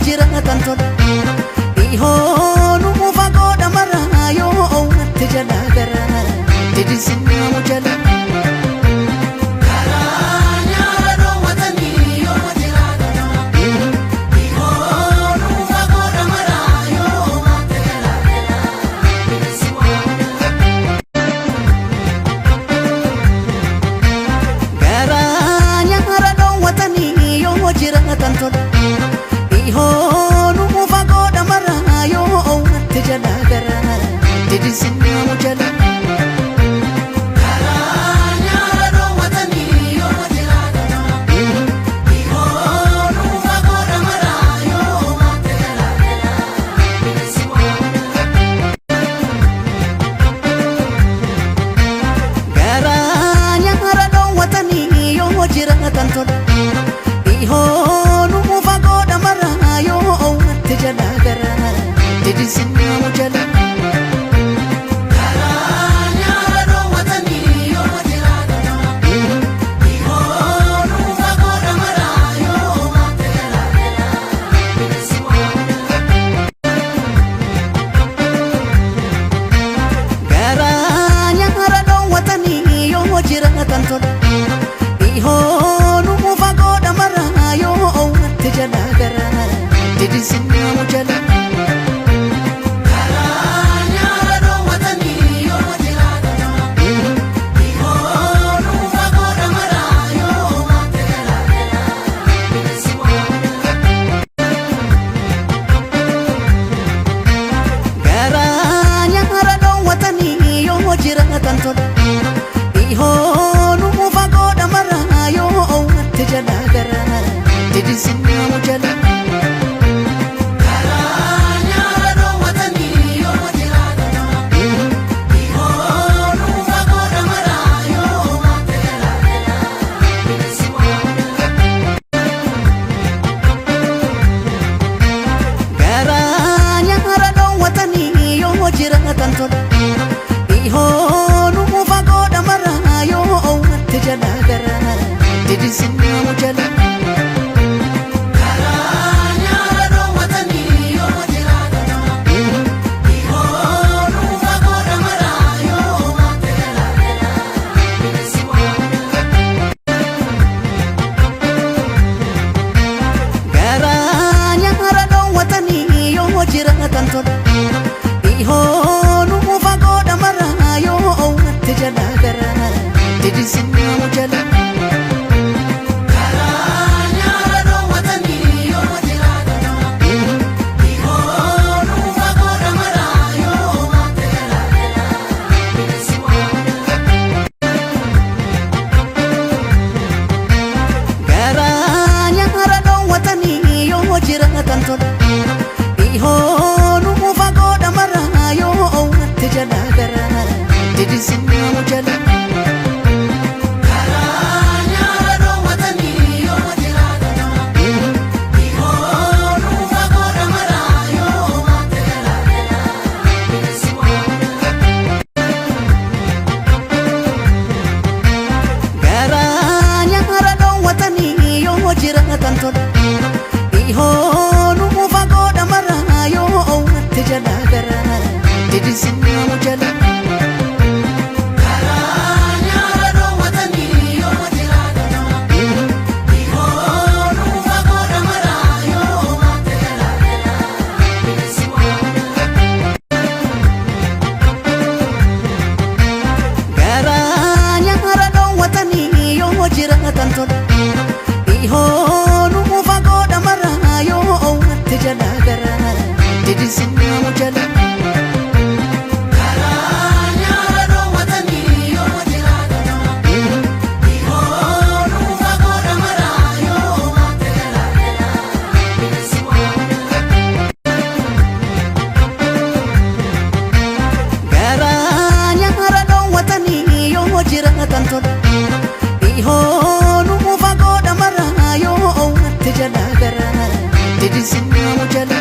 jiraatan tola dhihoonuu fagoodha maraa yoo natti jalaa garaa didisinnaamu jala. Jiraatan tola dhihoonuu fagoodha maraa yoo natti jalaa garaa didisinnaamu jala. Garaa nyaara dhoowwatanii yoo jiraatan tola dhihoonuu fagoodha maraa yoo natti jalaa garaa didisinnaamu jala. Garaa nyaara dhoowwatanii yoo jiraatan tola dhihoonuu fagoodha maraa yoo natti jalaa garaa didisinnaamu jala. Garaa nyaara dhoowwatanii yoo jiraatan tola dhihoonuu fagoodha maraa yoo natti jalaa garaa didisinnaamu jala. Garaa nyaara dhoowwatanii yoo jiraatan tola dhihoonuu fagoodha maraa yoo natti jalaa garaa didisinnaamu jala. Garaa nyaara dhoowwatanii yoo jiraatan tola dhihoonuu fagoodha maraa yoo natti jalaa garaa didisinnaamu jala. Garaa nyaara dhoowwatanii yoo jiraatan tola dhihoonuu fagoodha maraa yoo natti jalaa garaa didisinnaamu jala. Garaa nyaara dhoowwatanii yoo jiraatan tola dhihoonuu fagoodha maraa yoo natti jalaa garaa didisinnaamu jala. Garaa nyaara dhoowwatanii yoo jiraatan tola dhihoonuu fagoodha maraa yoo natti jalaa garaa didisinnaamu jala. Garaa nyaara dhoowwatanii yoo jiraatan tola dhihoonuu fagoodha maraa yoo natti jalaa garaa didisinnaamu jala.